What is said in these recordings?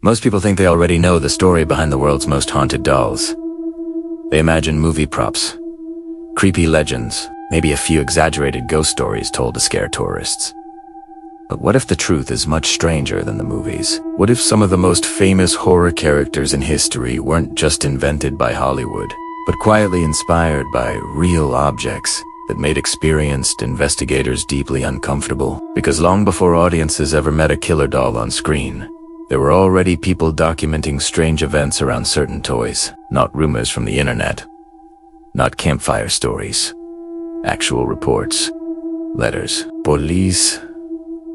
Most people think they already know the story behind the world's most haunted dolls. They imagine movie props, creepy legends, maybe a few exaggerated ghost stories told to scare tourists. But what if the truth is much stranger than the movies? What if some of the most famous horror characters in history weren't just invented by Hollywood, but quietly inspired by real objects that made experienced investigators deeply uncomfortable? Because long before audiences ever met a killer doll on screen, there were already people documenting strange events around certain toys. Not rumors from the internet, not campfire stories, actual reports, letters, police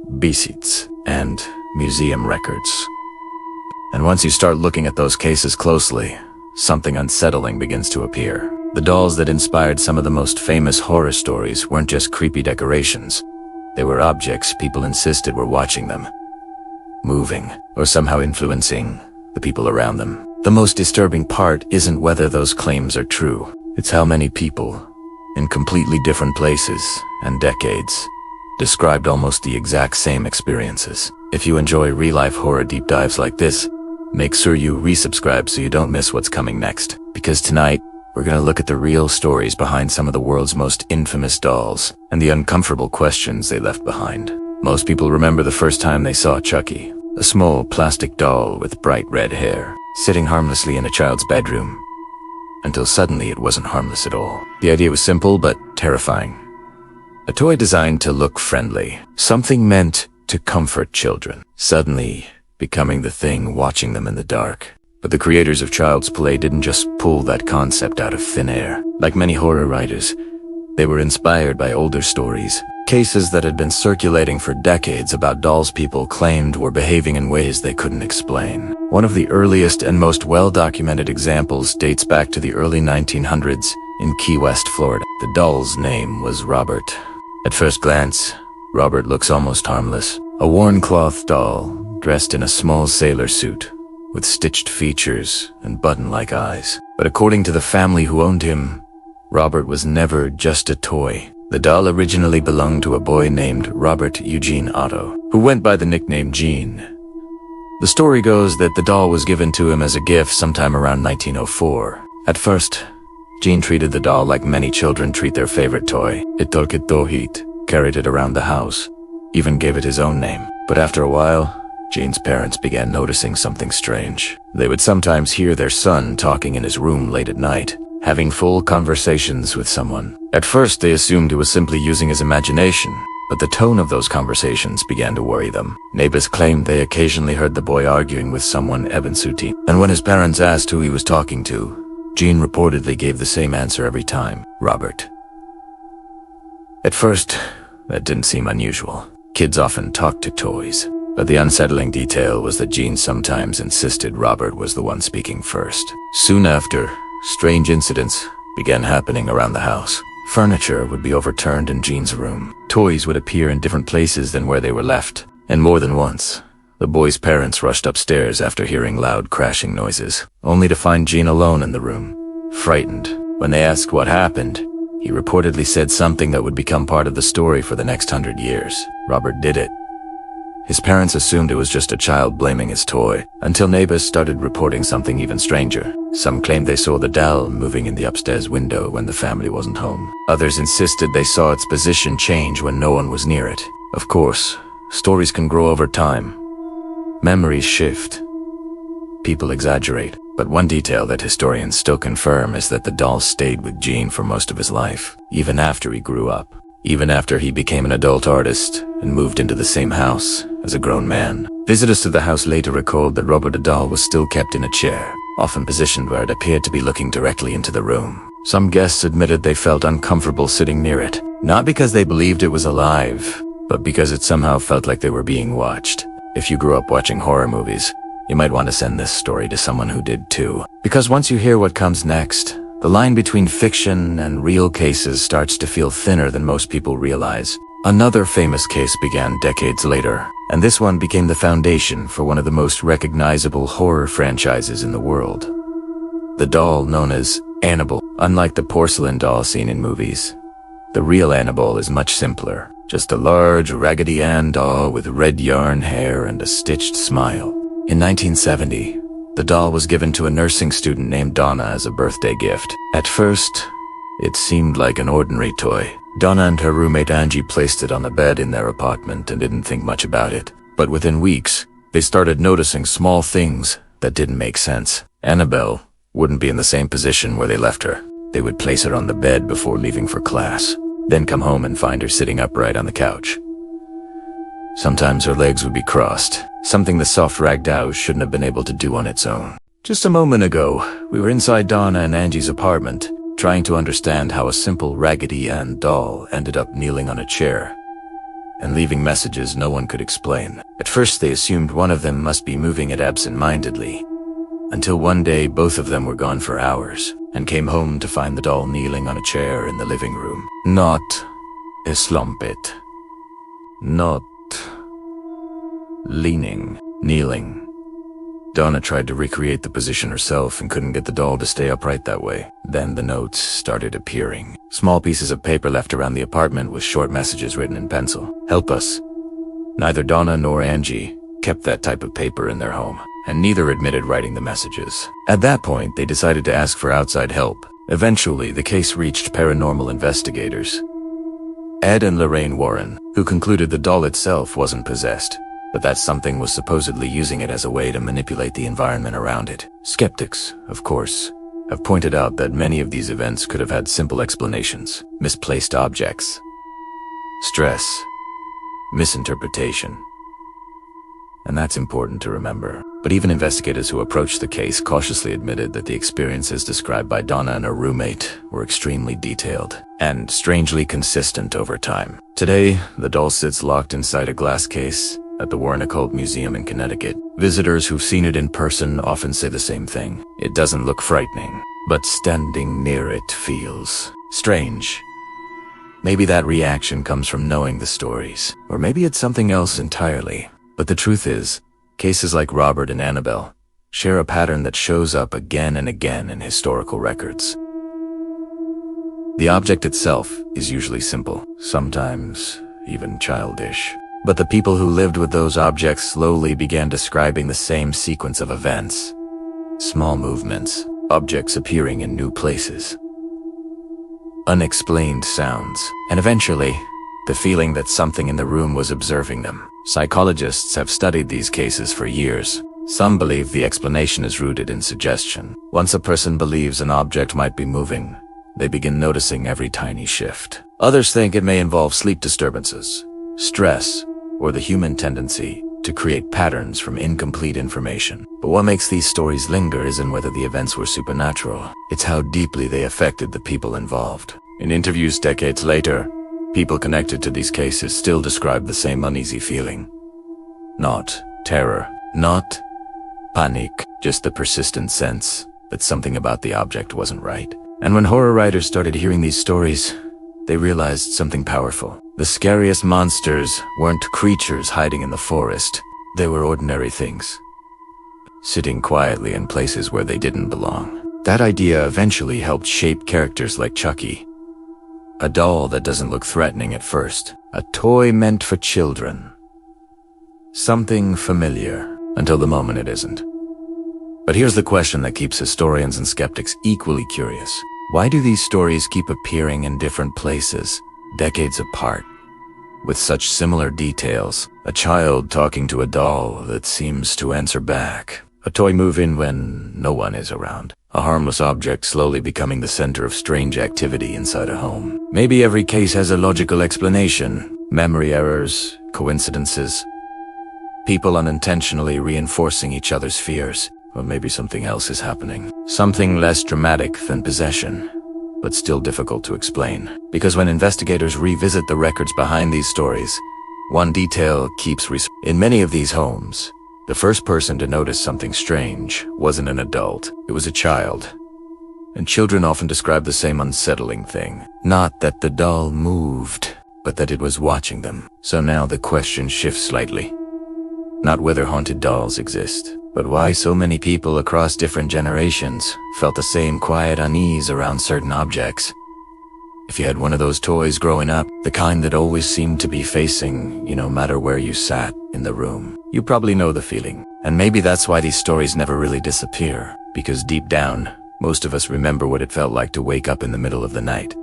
visits, and museum records. And once you start looking at those cases closely, something unsettling begins to appear. The dolls that inspired some of the most famous horror stories weren't just creepy decorations. They were objects people insisted were watching them, moving, or somehow influencing the people around them. The most disturbing part isn't whether those claims are true. It's how many people, in completely different places and decades, described almost the exact same experiences. If you enjoy real-life horror deep dives like this, make sure you resubscribe so you don't miss what's coming next. Because tonight, we're gonna look at the real stories behind some of the world's most infamous dolls and the uncomfortable questions they left behind. Most people remember the first time they saw Chucky, a small plastic doll with bright red hair, sitting harmlessly in a child's bedroom. Until suddenly it wasn't harmless at all. The idea was simple but terrifying. A toy designed to look friendly, something meant to comfort children, suddenly becoming the thing watching them in the dark. But the creators of Child's Play didn't just pull that concept out of thin air. Like many horror writers, they were inspired by older stories, cases that had been circulating for decades about dolls people claimed were behaving in ways they couldn't explain. One of the earliest and most well-documented examples dates back to the early 1900s in Key West, Florida. The doll's name was Robert. At first glance, Robert looks almost harmless. A worn cloth doll, dressed in a small sailor suit, with stitched features and button-like eyes. But according to the family who owned him, Robert was never just a toy. The doll originally belonged to a boy named Robert Eugene Otto, who went by the nickname Gene. The story goes that the doll was given to him as a gift sometime around 1904. At first, Gene treated the doll like many children treat their favorite toy. It took it to heat, carried it around the house, even gave it his own name. But after a while, Gene's parents began noticing something strange. They would sometimes hear their son talking in his room late at night, having full conversations with someone. At first, they assumed he was simply using his imagination, but the tone of those conversations began to worry them. Neighbors claimed they occasionally heard the boy arguing with someone Ebensuti, and when his parents asked who he was talking to, Gene reportedly gave the same answer every time: Robert. At first, that didn't seem unusual. Kids often talked to toys. But the unsettling detail was that Gene sometimes insisted Robert was the one speaking first. Soon after, strange incidents began happening around the house. Furniture would be overturned in Gene's room. Toys would appear in different places than where they were left. And more than once, the boy's parents rushed upstairs after hearing loud crashing noises, only to find Gene alone in the room, frightened. When they asked what happened, he reportedly said something that would become part of the story for the next 100 years. Robert did it. His parents assumed it was just a child blaming his toy, until neighbors started reporting something even stranger. Some claimed they saw the doll moving in the upstairs window when the family wasn't home. Others insisted they saw its position change when no one was near it. Of course, stories can grow over time. Memories shift. People exaggerate. But one detail that historians still confirm is that the doll stayed with Gene for most of his life, even after he grew up. Even after he became an adult artist and moved into the same house as a grown man. Visitors to the house later recalled that Robert the doll was still kept in a chair, often positioned where it appeared to be looking directly into the room. Some guests admitted they felt uncomfortable sitting near it, not because they believed it was alive, but because it somehow felt like they were being watched. If you grew up watching horror movies, you might want to send this story to someone who did too. Because once you hear what comes next, the line between fiction and real cases starts to feel thinner than most people realize. Another famous case began decades later, and this one became the foundation for one of the most recognizable horror franchises in the world. The doll known as Annabelle. Unlike the porcelain doll seen in movies, the real Annabelle is much simpler. Just a large Raggedy Ann doll with red yarn hair and a stitched smile. In 1970, the doll was given to a nursing student named Donna as a birthday gift. At first, it seemed like an ordinary toy. Donna and her roommate Angie placed it on a bed in their apartment and didn't think much about it. But within weeks, they started noticing small things that didn't make sense. Annabelle wouldn't be in the same position where they left her. They would place her on the bed before leaving for class, then come home and find her sitting upright on the couch. Sometimes her legs would be crossed, something the soft rag doll shouldn't have been able to do on its own. Just a moment ago, we were inside Donna and Angie's apartment, trying to understand how a simple Raggedy Ann doll ended up kneeling on a chair and leaving messages no one could explain. At first they assumed one of them must be moving it absent-mindedly, until one day both of them were gone for hours and came home to find the doll kneeling on a chair in the living room. Not slumped, not leaning, kneeling. Donna tried to recreate the position herself and couldn't get the doll to stay upright that way. Then the notes started appearing. Small pieces of paper left around the apartment with short messages written in pencil. Help us. Neither Donna nor Angie kept that type of paper in their home, and neither admitted writing the messages. At that point, they decided to ask for outside help. Eventually, the case reached paranormal investigators, Ed and Lorraine Warren, who concluded the doll itself wasn't possessed, but that something was supposedly using it as a way to manipulate the environment around it. Skeptics, of course, have pointed out that many of these events could have had simple explanations: misplaced objects, stress, misinterpretation. And that's important to remember. But even investigators who approached the case cautiously admitted that the experiences described by Donna and her roommate were extremely detailed and strangely consistent over time. Today, the doll sits locked inside a glass case at the Warren Occult Museum in Connecticut. Visitors who've seen it in person often say the same thing. It doesn't look frightening, but standing near it feels strange. Maybe that reaction comes from knowing the stories, or maybe it's something else entirely. But the truth is, cases like Robert and Annabelle share a pattern that shows up again and again in historical records. The object itself is usually simple, sometimes even childish. But the people who lived with those objects slowly began describing the same sequence of events. Small movements, objects appearing in new places, unexplained sounds, and eventually, the feeling that something in the room was observing them. Psychologists have studied these cases for years. Some believe the explanation is rooted in suggestion. Once a person believes an object might be moving, they begin noticing every tiny shift. Others think it may involve sleep disturbances, stress, or the human tendency to create patterns from incomplete information. But what makes these stories linger isn't whether the events were supernatural. It's how deeply they affected the people involved. In interviews decades later, people connected to these cases still describe the same uneasy feeling. Not terror, not panic, just the persistent sense that something about the object wasn't right. And when horror writers started hearing these stories, they realized something powerful. The scariest monsters weren't creatures hiding in the forest. They were ordinary things, sitting quietly in places where they didn't belong. That idea eventually helped shape characters like Chucky, a doll that doesn't look threatening at first, a toy meant for children. Something familiar, until the moment it isn't. But here's the question that keeps historians and skeptics equally curious. Why do these stories keep appearing in different places, decades apart, with such similar details? A child talking to a doll that seems to answer back. A toy moving when no one is around. A harmless object slowly becoming the center of strange activity inside a home. Maybe every case has a logical explanation. Memory errors, coincidences, people unintentionally reinforcing each other's fears. Or maybe something else is happening. Something less dramatic than possession, but still difficult to explain. Because when investigators revisit the records behind these stories, one detail keeps in many of these homes, the first person to notice something strange wasn't an adult, it was a child. And children often describe the same unsettling thing. Not that the doll moved, but that it was watching them. So now the question shifts slightly. Not whether haunted dolls exist, but why so many people across different generations felt the same quiet unease around certain objects. If you had one of those toys growing up, the kind that always seemed to be facing you no matter where you sat in the room, You probably know the feeling. And maybe that's why these stories never really disappear, because deep down, most of us remember what it felt like to wake up in the middle of the night.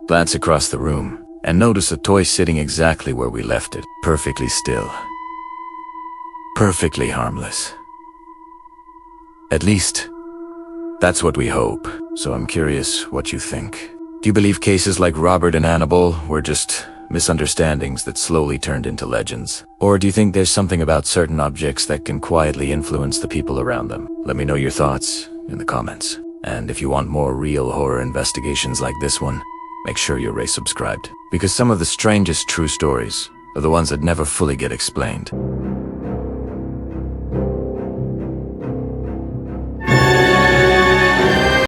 Glance across the room, and notice a toy sitting exactly where we left it, perfectly still. Perfectly harmless. At least, that's what we hope. So I'm curious what you think. Do you believe cases like Robert and Annabelle were just misunderstandings that slowly turned into legends? Or do you think there's something about certain objects that can quietly influence the people around them? Let me know your thoughts in the comments. And if you want more real horror investigations like this one, make sure you're subscribed. Because some of the strangest true stories are the ones that never fully get explained.